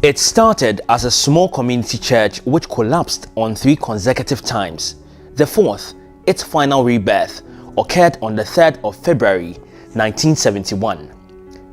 It started as a small community church which collapsed on 3 consecutive times. The fourth, its final rebirth, occurred on the 3rd of February 1971.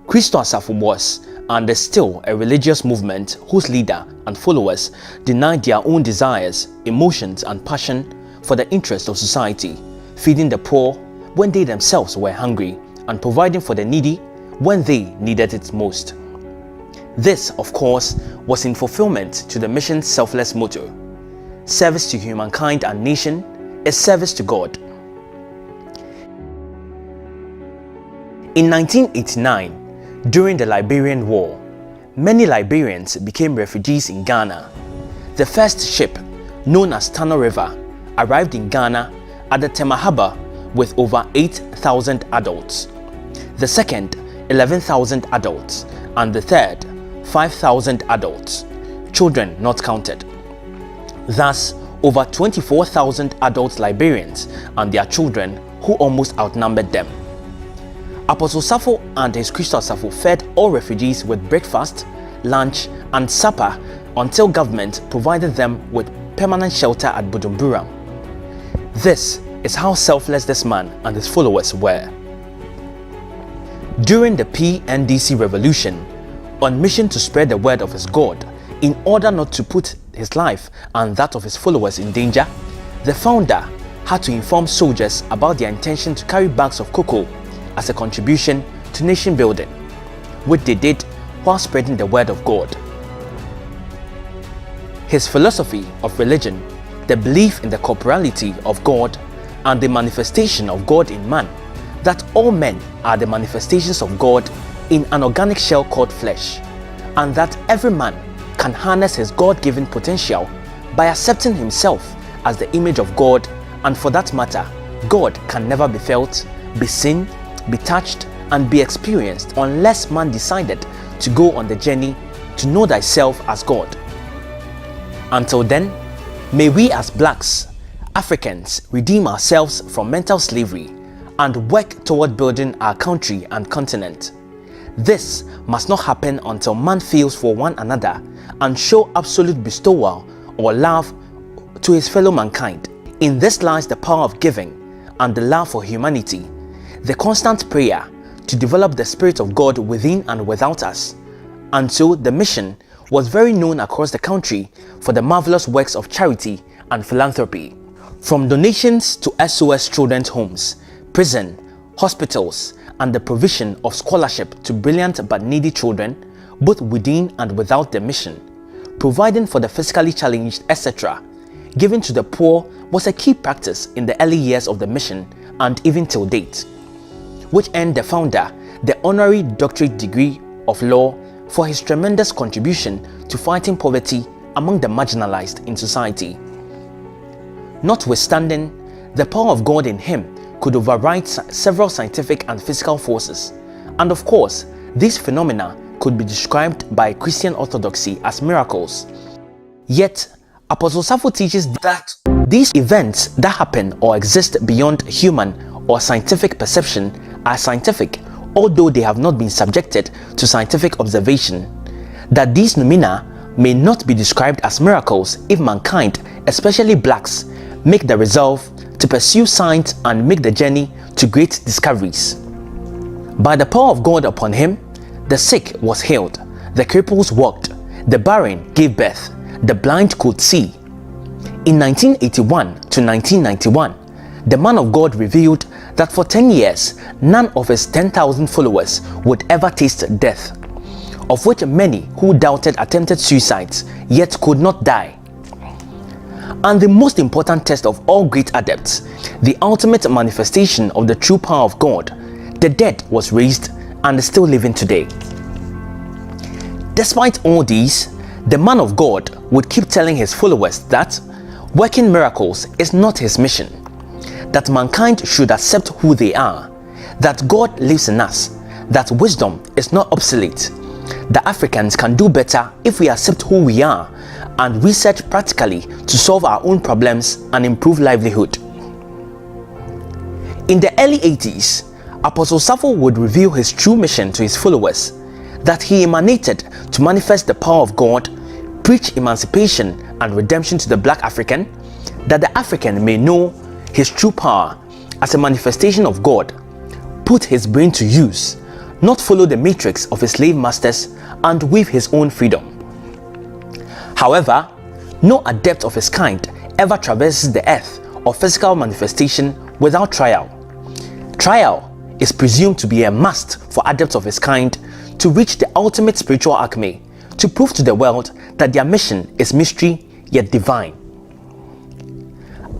Kristo Asafo was and is still a religious movement whose leader and followers denied their own desires, emotions and passion for the interest of society, feeding the poor when they themselves were hungry and providing for the needy when they needed it most. This, of course, was in fulfillment to the mission's selfless motto: service to humankind and nation is service to God. In 1989, during the Liberian War, many Liberians became refugees in Ghana. The first ship, known as Tano River, arrived in Ghana at the Tema Harbor with over 8,000 adults. The second, 11,000 adults, and the third, 5,000 adults, children not counted. Thus, over 24,000 adult Liberians and their children who almost outnumbered them. Apostle Safo and his Kristo Asafo fed all refugees with breakfast, lunch and supper until government provided them with permanent shelter at Bujumbura. This is how selfless this man and his followers were. During the PNDC revolution, on mission to spread the word of his God in order not to put his life and that of his followers in danger, the founder had to inform soldiers about their intention to carry bags of cocoa as a contribution to nation building, which they did while spreading the word of God. His philosophy of religion, the belief in the corporality of God and the manifestation of God in man, that all men are the manifestations of God in an organic shell called flesh, and that every man can harness his God-given potential by accepting himself as the image of God, and for that matter, God can never be felt, be seen, be touched, and be experienced unless man decided to go on the journey to know thyself as God. Until then, may we as blacks, Africans, redeem ourselves from mental slavery and work toward building our country and continent. This must not happen until man feels for one another and show absolute bestowal or love to his fellow mankind. In this lies the power of giving and the love for humanity, the constant prayer to develop the Spirit of God within and without us. And so the mission was very known across the country for the marvelous works of charity and philanthropy. From donations to SOS children's homes, prison, hospitals, and the provision of scholarship to brilliant but needy children, both within and without the mission, providing for the physically challenged, etc. Giving to the poor was a key practice in the early years of the mission and even till date, which earned the founder the honorary doctorate degree of law for his tremendous contribution to fighting poverty among the marginalized in society. Notwithstanding, the power of God in him could override several scientific and physical forces, and of course, these phenomena could be described by Christian orthodoxy as miracles. Yet, Apostle Safo teaches that these events that happen or exist beyond human or scientific perception are scientific, although they have not been subjected to scientific observation, that these phenomena may not be described as miracles if mankind, especially blacks, make the resolve to pursue science and make the journey to great discoveries. By the power of God upon him, the sick was healed, the cripples walked, the barren gave birth, the blind could see. In 1981 to 1991, the man of God revealed that for 10 years, none of his 10,000 followers would ever taste death, of which many who doubted attempted suicides, yet could not die. And the most important test of all great adepts, the ultimate manifestation of the true power of God, the dead was raised and is still living today. Despite all these, the man of God would keep telling his followers that working miracles is not his mission, that mankind should accept who they are, that God lives in us, that wisdom is not obsolete, that Africans can do better if we accept who we are and research practically to solve our own problems and improve livelihood. In the early 80s, Apostle Safo would reveal his true mission to his followers, that he emanated to manifest the power of God, preach emancipation and redemption to the black African, that the African may know his true power as a manifestation of God, put his brain to use, not follow the matrix of his slave masters, and weave his own freedom. However, no adept of his kind ever traverses the earth of physical manifestation without trial. Trial is presumed to be a must for adepts of his kind to reach the ultimate spiritual acme, to prove to the world that their mission is mystery yet divine.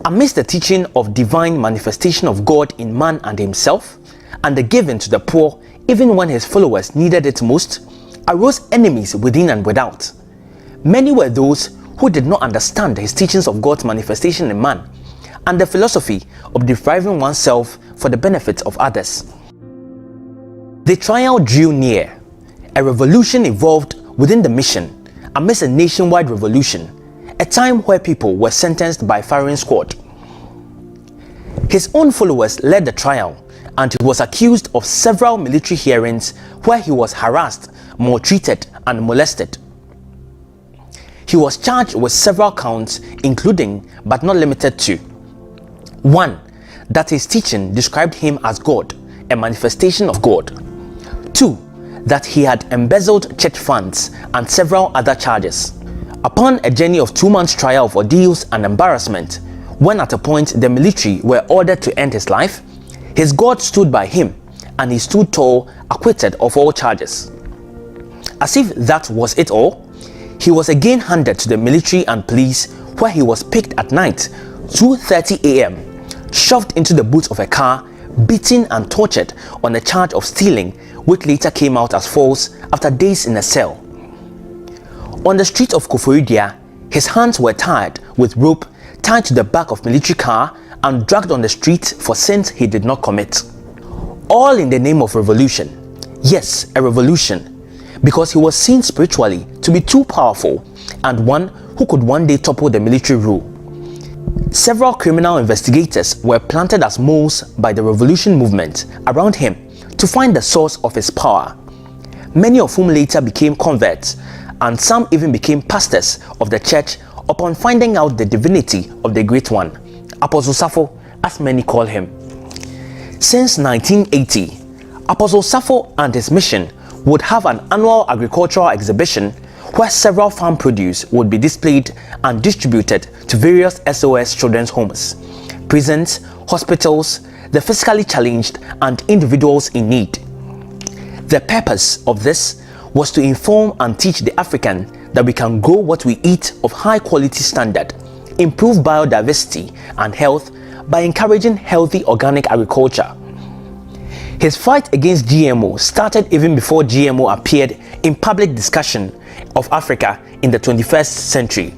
Amidst the teaching of divine manifestation of God in man and himself, and the giving to the poor even when his followers needed it most, arose enemies within and without. Many were those who did not understand his teachings of God's manifestation in man and the philosophy of depriving oneself for the benefit of others. The trial drew near. A revolution evolved within the mission amidst a nationwide revolution, a time where people were sentenced by firing squad. His own followers led the trial, and he was accused of several military hearings where he was harassed, maltreated, and molested. He was charged with several counts, including but not limited to: 1. That his teaching described him as God, a manifestation of God. 2. That he had embezzled church funds, and several other charges. Upon a journey of 2 months' trial of ordeals and embarrassment, when at a point the military were ordered to end his life, his God stood by him, and he stood tall, acquitted of all charges. As if that was it all, he was again handed to the military and police, where he was picked at night, 2:30 a.m., shoved into the boot of a car, beaten and tortured on a charge of stealing, which later came out as false after days in a cell. On the street of Koforidua, his hands were tied with rope, tied to the back of military car, and dragged on the street for sins he did not commit. All in the name of revolution. Yes, a revolution, because he was seen spiritually to be too powerful and one who could one day topple the military rule. Several criminal investigators were planted as moles by the revolution movement around him to find the source of his power, many of whom later became converts, and some even became pastors of the church upon finding out the divinity of the Great One, Apostle Safo, as many call him. Since 1980, Apostle Safo and his mission would have an annual agricultural exhibition where several farm produce would be displayed and distributed to various SOS children's homes, prisons, hospitals, the physically challenged, and individuals in need. The purpose of this was to inform and teach the African that we can grow what we eat of high quality standard, improve biodiversity and health by encouraging healthy organic agriculture. His fight against GMO started even before GMO appeared in public discussion of Africa in the 21st century.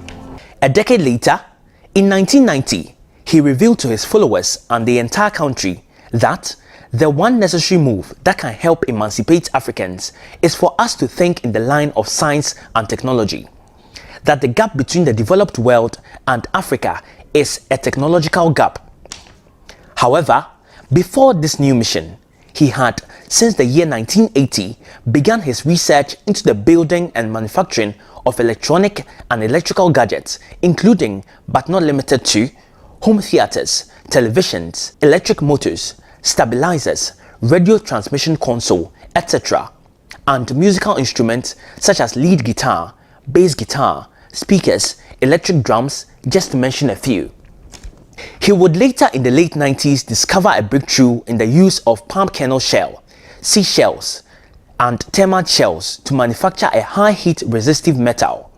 A decade later, in 1990, he revealed to his followers and the entire country that the one necessary move that can help emancipate Africans is for us to think in the line of science and technology. That the gap between the developed world and Africa is a technological gap. However, before this new mission, he had, since the year 1980, begun his research into the building and manufacturing of electronic and electrical gadgets, including, but not limited to, home theaters, televisions, electric motors, stabilizers, radio transmission console, etc., and musical instruments such as lead guitar, bass guitar, speakers, electric drums, just to mention a few. He would later in the late 90s discover a breakthrough in the use of palm kernel shell, seashells, and termite shells to manufacture a high heat resistive metal,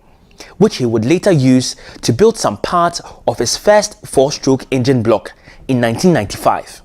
which he would later use to build some parts of his first 4-stroke engine block in 1995.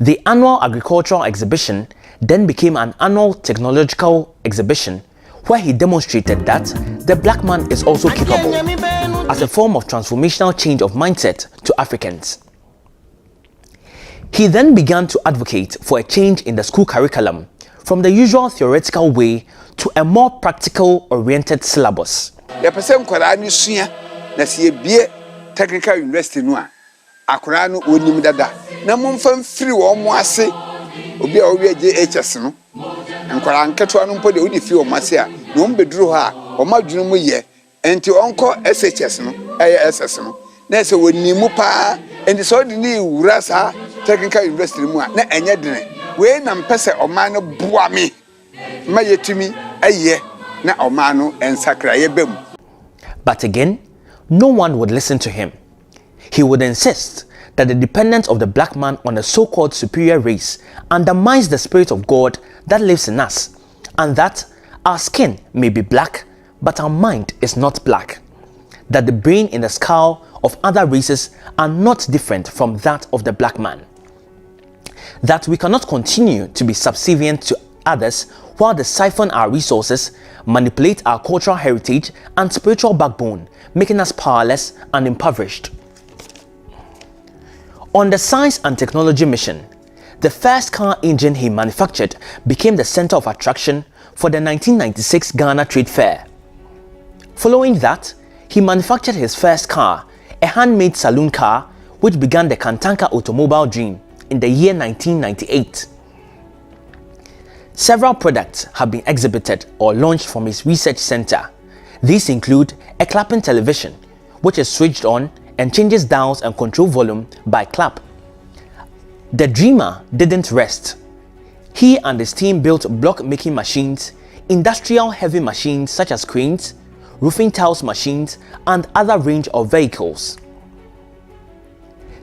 The annual agricultural exhibition then became an annual technological exhibition where he demonstrated that the black man is also capable as a form of transformational change of mindset to Africans. He then began to advocate for a change in the school curriculum from the usual theoretical way to a more practical-oriented syllabus. Technical university no a akora no onim dada na momfa mfiri wo mo ase obi a owie JHS no nkora nketo no mpo de odi fi wo ase a no mbeduru ha o madwunu mu ye enti onko SHS no SS no na se wonimu pa enti so de ni wura sa technical university mu a na enye dene we na mpese o man no boa me ma yetumi aye na o man no ensakra ye bem. But again, no one would listen to him. He would insist that the dependence of the black man on a so-called superior race undermines the spirit of God that lives in us, and that our skin may be black, but our mind is not black. That the brain in the skull of other races are not different from that of the black man. That we cannot continue to be subservient to others while they siphon our resources, manipulate our cultural heritage and spiritual backbone, making us powerless and impoverished. On the science and technology mission, the first car engine he manufactured became the center of attraction for the 1996 Ghana Trade Fair. Following that, he manufactured his first car, a handmade saloon car, which began the kantanka automobile dream in the year 1998. Several products have been exhibited or launched from his research center. These include a clapping television, which is switched on and changes dials and control volume by clap. The dreamer didn't rest. He and his team built block-making machines, industrial heavy machines such as cranes, roofing tiles machines, and other range of vehicles.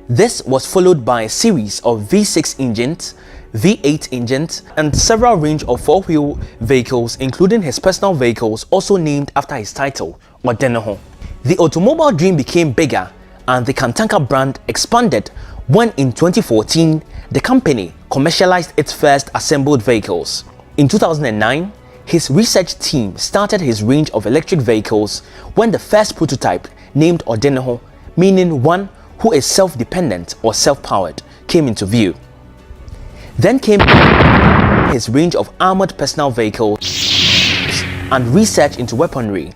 This was followed by a series of V6 engines, V8 engines, and several range of four-wheel vehicles, including his personal vehicles also named after his title, Odeneho. The automobile dream became bigger and the kantanka brand expanded when in 2014, the company commercialized its first assembled vehicles. In 2009, his research team started his range of electric vehicles when the first prototype, named Odeneho, meaning one who is self-dependent or self-powered, came into view. Then came his range of armored personal vehicles and research into weaponry.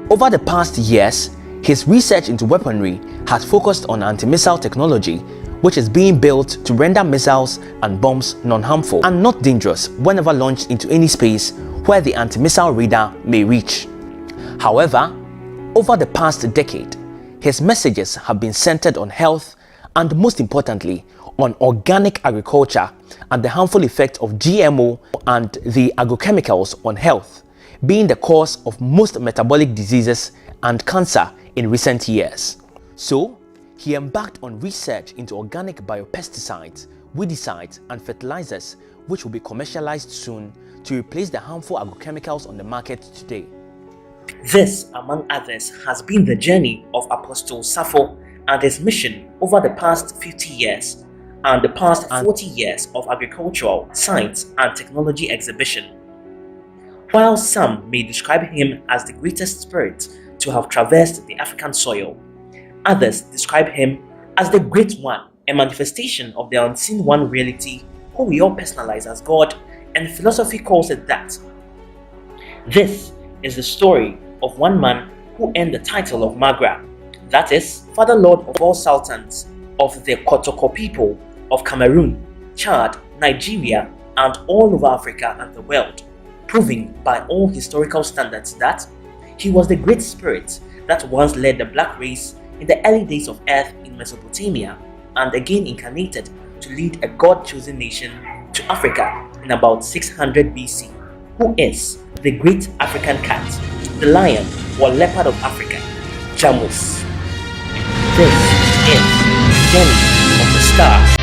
Over the past years, his research into weaponry has focused on anti-missile technology, which is being built to render missiles and bombs non-harmful and not dangerous whenever launched into any space where the anti-missile radar may reach. However, over the past decade, his messages have been centered on health and, most importantly, on organic agriculture and the harmful effect of GMO and the agrochemicals on health, being the cause of most metabolic diseases and cancer in recent years. So, he embarked on research into organic biopesticides, weedicides, and fertilizers, which will be commercialized soon to replace the harmful agrochemicals on the market today. This, among others, has been the journey of Apostle Safo and his mission over the past 50 years and the past 40 years of agricultural, science, and technology exhibition. While some may describe him as the greatest spirit to have traversed the African soil, others describe him as the Great One, a manifestation of the unseen one reality who we all personalize as God, and philosophy calls it that. This is the story of one man who earned the title of Magra, that is, Father Lord of all Sultans of the Kotoko people of Cameroon, Chad, Nigeria, and all over Africa and the world, proving by all historical standards that he was the great spirit that once led the black race in the early days of earth in Mesopotamia and again incarnated to lead a God-chosen nation to Africa in about 600 BC, who is the great African cat, the lion or leopard of Africa, Jamus. This is the journey of the star